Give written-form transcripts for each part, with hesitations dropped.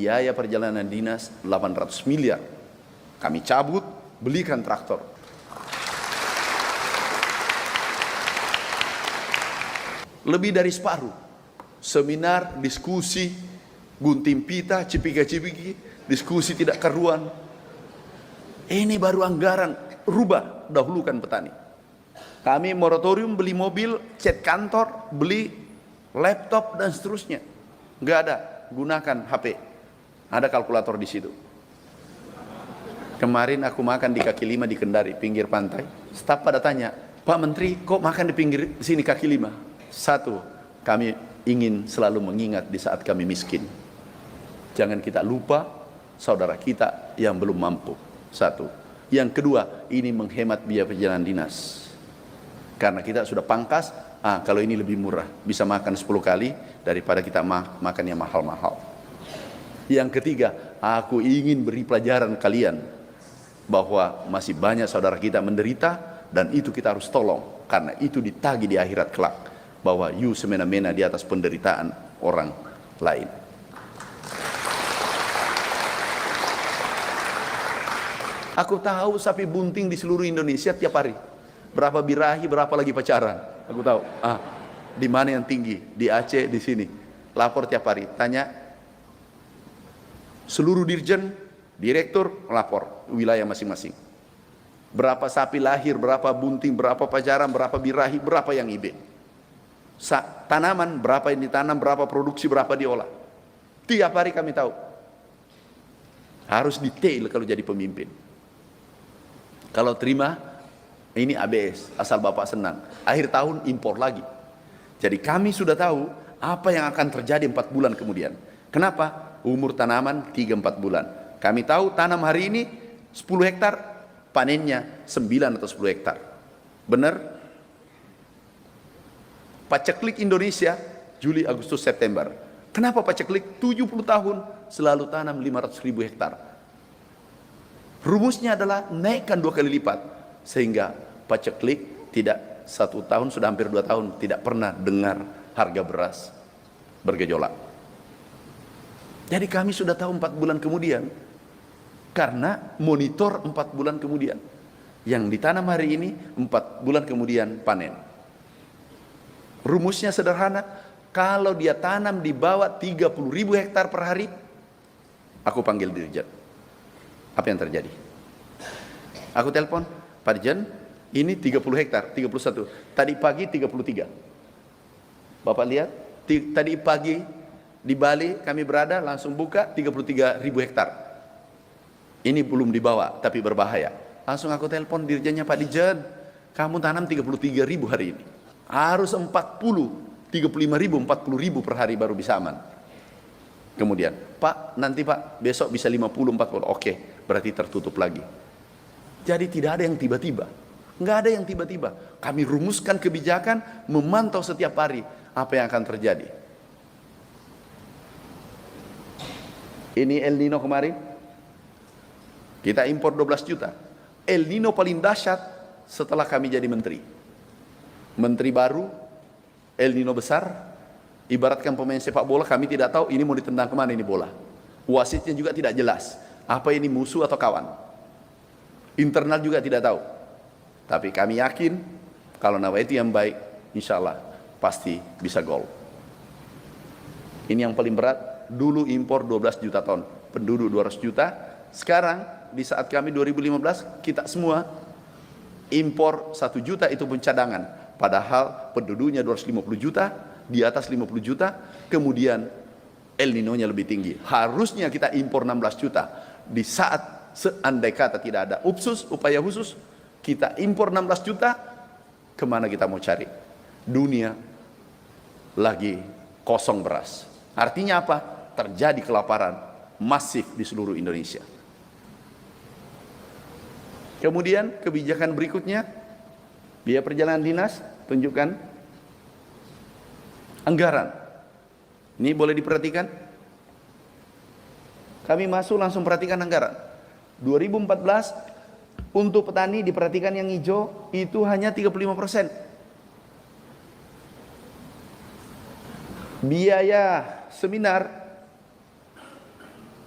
biaya perjalanan dinas 800 miliar. Kami cabut, belikan traktor. Lebih dari separuh. Seminar, diskusi, gunting pita, cipika-cipiki, diskusi tidak karuan. Ini baru anggaran, rubah, dahulukan petani. Kami moratorium beli mobil, cat kantor, beli laptop dan seterusnya. Enggak ada, gunakan HP. Ada kalkulator di situ. Kemarin aku makan di kaki lima di Kendari, pinggir pantai. Staf pada tanya, Pak Menteri, kok makan di pinggir sini kaki lima? Satu, kami ingin selalu mengingat di saat kami miskin. Jangan kita lupa saudara kita yang belum mampu. Satu. Yang kedua, ini menghemat biaya perjalanan dinas. Karena kita sudah pangkas, kalau ini lebih murah, bisa makan 10 kali daripada kita makan yang mahal-mahal. Yang ketiga, aku ingin beri pelajaran kalian bahwa masih banyak saudara kita menderita dan itu kita harus tolong karena itu ditagih di akhirat kelak bahwa you semena-mena di atas penderitaan orang lain. Aku tahu sapi bunting di seluruh Indonesia tiap hari. Berapa birahi, berapa lagi pacaran. Aku tahu. Di mana yang tinggi? Di Aceh, di sini. Lapor tiap hari. Tanya seluruh dirjen, direktur, lapor wilayah masing-masing. Berapa sapi lahir, berapa bunting, berapa pacaran, berapa birahi, berapa yang IB. Tanaman, berapa yang ditanam, berapa produksi, berapa diolah. Tiap hari kami tahu. Harus detail kalau jadi pemimpin. Kalau terima, ini ABS, asal Bapak senang. Akhir tahun impor lagi. Jadi kami sudah tahu apa yang akan terjadi 4 bulan kemudian. Kenapa? Umur tanaman 3-4 bulan. Kami tahu tanam hari ini 10 hektar, panennya 9 atau 10 hektar. Benar? Paceklik Indonesia, Juli, Agustus, September. Kenapa paceklik? 70 tahun selalu tanam 500.000 hektar. Rumusnya adalah naikkan 2 kali lipat. Sehingga paceklik tidak 1 tahun, sudah hampir 2 tahun, tidak pernah dengar harga beras bergejolak. Jadi kami sudah tahu 4 bulan kemudian. Karena monitor 4 bulan kemudian. Yang ditanam hari ini, 4 bulan kemudian panen. Rumusnya sederhana, kalau dia tanam di bawah 30.000 hektar per hari, aku panggil dirjen. Apa yang terjadi? Aku telepon, Pak Dirjen, ini 30 hektar, 31. Tadi pagi 33. Bapak lihat, tadi pagi di Bali kami berada, langsung buka 33.000 hektar. Ini belum dibawa, tapi berbahaya. Langsung aku telepon dirjennya, Pak Dirjen, kamu tanam 33.000 hari ini. Harus 35.000, 40.000 per hari baru bisa aman. Kemudian, Pak, nanti Pak, besok bisa 50, 40. Oke, berarti tertutup lagi. Jadi tidak ada yang tiba-tiba. Nggak ada yang tiba-tiba. Kami rumuskan kebijakan, memantau setiap hari apa yang akan terjadi. Ini El Nino kemarin. Kita impor 12 juta. El Nino paling dahsyat setelah kami jadi menteri. Menteri baru, El Nino besar. Ibaratkan pemain sepak bola, kami tidak tahu ini mau ditendang kemana ini bola. Wasitnya juga tidak jelas. Apa ini musuh atau kawan? Internal juga tidak tahu. Tapi kami yakin kalau Nawaiti yang baik, insya Allah pasti bisa gol. Ini yang paling berat. Dulu impor 12 juta ton, penduduk 200 juta. Sekarang di saat kami 2015 kita semua impor 1 juta, itu pun cadangan. Padahal penduduknya 250 juta, di atas 50 juta, kemudian El Nino-nya lebih tinggi. Harusnya kita impor 16 juta. Di saat seandai kata tidak ada upaya khusus, kita impor 16 juta, kemana kita mau cari? Dunia lagi kosong beras. Artinya apa? Terjadi kelaparan masif di seluruh Indonesia. Kemudian kebijakan berikutnya, biaya perjalanan dinas, tunjukkan anggaran. Ini boleh diperhatikan. Kami masuk langsung perhatikan anggaran. 2014 untuk petani diperhatikan yang hijau itu hanya 35%. Biaya seminar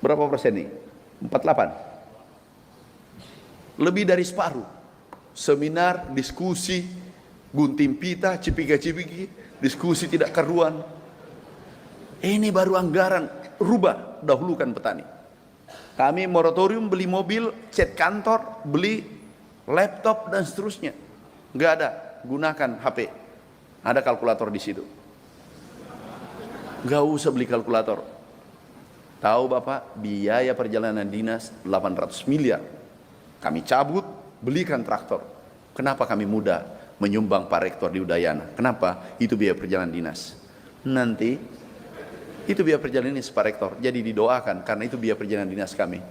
Berapa persen nih? 48. Lebih dari separuh. Seminar, diskusi, gunting pita, cipika-cipiki, diskusi tidak karuan. Ini baru anggaran, rubah, dahulukan petani. Kami moratorium beli mobil, cat kantor, beli laptop dan seterusnya. Enggak ada, gunakan HP. Ada kalkulator di situ. Enggak usah beli kalkulator. Tahu Bapak, biaya perjalanan dinas 800 miliar. Kami cabut, belikan traktor. Kenapa kami muda menyumbang Pak Rektor di Udayana? Kenapa? Itu biaya perjalanan dinas. Nanti itu biaya perjalanan dinas Pak Rektor. Jadi didoakan karena itu biaya perjalanan dinas kami.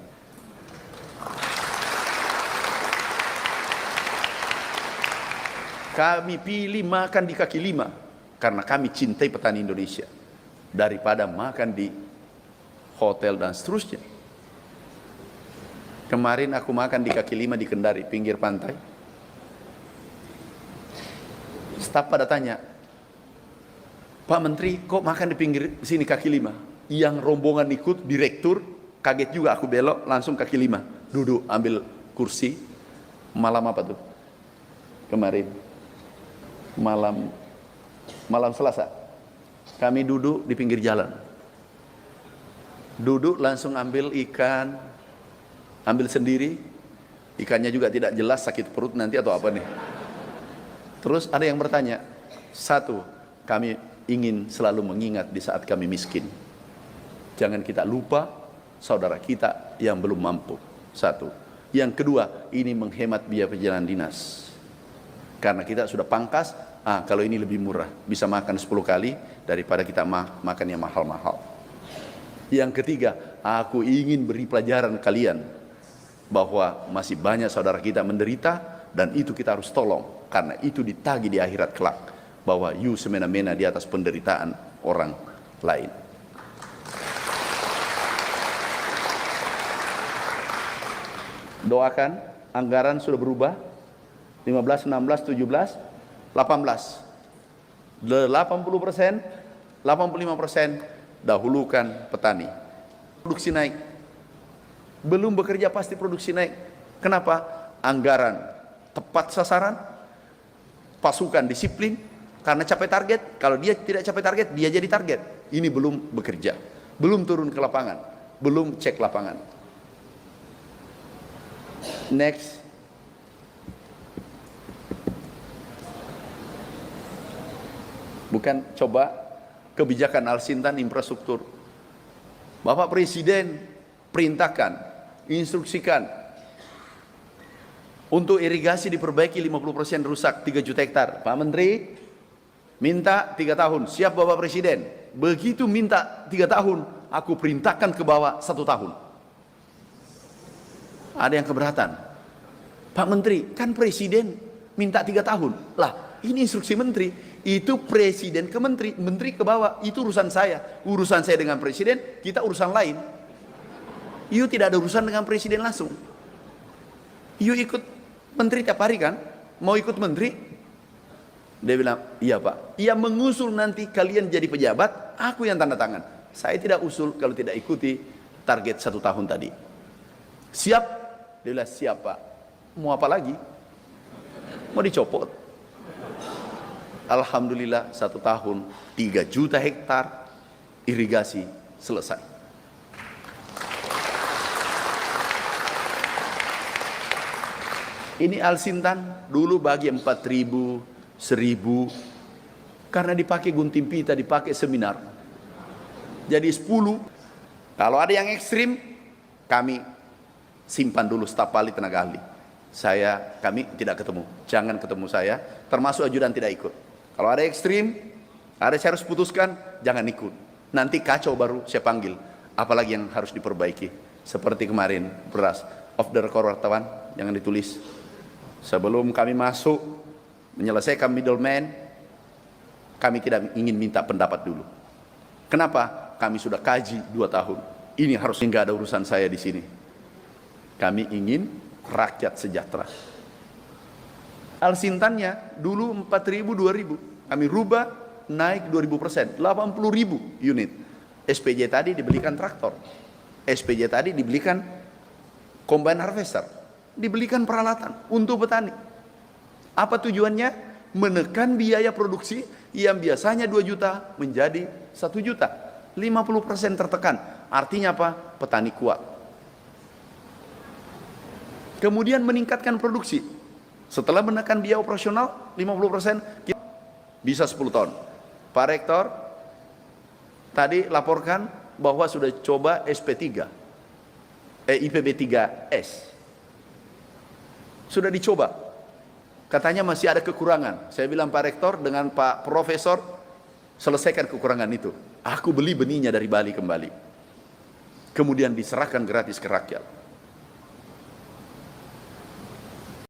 Kami pilih makan di kaki lima karena kami cintai petani Indonesia daripada makan di hotel dan seterusnya. Kemarin aku makan di kaki lima di Kendari, pinggir pantai. Staf pada tanya, Pak Menteri kok makan di pinggir sini kaki lima? Yang rombongan ikut, direktur, kaget juga aku belok langsung kaki lima. Duduk ambil kursi. Malam apa tuh? Kemarin. Malam Selasa. Kami duduk di pinggir jalan. Duduk langsung ambil ikan, ambil sendiri. Ikannya juga tidak jelas, sakit perut nanti atau apa nih. Terus ada yang bertanya, satu, kami ingin selalu mengingat di saat kami miskin. Jangan kita lupa saudara kita yang belum mampu. Satu. Yang kedua, ini menghemat biaya perjalanan dinas. Karena kita sudah pangkas, kalau ini lebih murah, bisa makan 10 kali daripada kita makan yang mahal-mahal. Yang ketiga, aku ingin beri pelajaran kalian bahwa masih banyak saudara kita menderita dan itu kita harus tolong karena itu ditagih di akhirat kelak bahwa you semena-mena di atas penderitaan orang lain. Doakan, anggaran sudah berubah 15, 16, 17, 18. 80%, 85% dahulukan petani. Produksi naik. Belum bekerja pasti produksi naik. Kenapa? Anggaran tepat sasaran, pasukan disiplin, karena capai target. Kalau dia tidak capai target, dia jadi target. Ini belum bekerja, belum turun ke lapangan, belum cek lapangan. Next. Bukan coba kebijakan Al-Sintan infrastruktur. Bapak Presiden perintahkan, instruksikan untuk irigasi diperbaiki 50% rusak 3 juta hektar. Pak Menteri minta 3 tahun, siap Bapak Presiden. Begitu minta 3 tahun, aku perintahkan ke bawah 1 tahun. Ada yang keberatan. Pak Menteri, kan Presiden minta 3 tahun. Lah, ini instruksi Menteri. Itu Presiden ke Menteri, Menteri ke bawah. Itu urusan saya. Urusan saya dengan Presiden, kita urusan lain. You tidak ada urusan dengan Presiden langsung. You ikut Menteri tiap hari kan? Mau ikut Menteri? Dia bilang, iya Pak. Ia mengusul nanti kalian jadi pejabat, aku yang tanda tangan. Saya tidak usul kalau tidak ikuti target 1 tahun tadi. Siap? Dia bilang, siap Pak. Mau apa lagi? Mau dicopot? Alhamdulillah 1 tahun 3 juta hektar irigasi selesai. Ini Al-Sintan dulu bagi 4.000, 1.000 karena dipakai gunting pita, dipakai seminar. Jadi 10. Kalau ada yang ekstrim, kami simpan dulu staf ahli tenaga ahli. Kami tidak ketemu. Jangan ketemu saya, termasuk ajudan tidak ikut. Kalau ada ekstrim, ada saya harus putuskan, jangan ikut. Nanti kacau baru saya panggil. Apalagi yang harus diperbaiki. Seperti kemarin, beras. Off the record wartawan, jangan ditulis. Sebelum kami masuk, menyelesaikan middleman, kami tidak ingin minta pendapat dulu. Kenapa? Kami sudah kaji 2 tahun. Ini harusnya nggak ada urusan saya di sini. Kami ingin rakyat sejahtera. Al-Sintannya dulu 4.000, 2.000. Kami rubah naik 2.000%, 80.000 unit. SPJ tadi dibelikan traktor. SPJ tadi dibelikan combine harvester, dibelikan peralatan untuk petani. Apa tujuannya? Menekan biaya produksi yang biasanya 2 juta menjadi 1 juta. 50% tertekan. Artinya apa? Petani kuat. Kemudian meningkatkan produksi. Setelah menekan biaya operasional 50%, bisa 10 ton. Pak Rektor tadi laporkan bahwa sudah coba SP3, IPB3S. Sudah dicoba. Katanya masih ada kekurangan. Saya bilang, Pak Rektor dengan Pak Profesor, selesaikan kekurangan itu. Aku beli benihnya dari Bali kembali. Kemudian diserahkan gratis ke rakyat.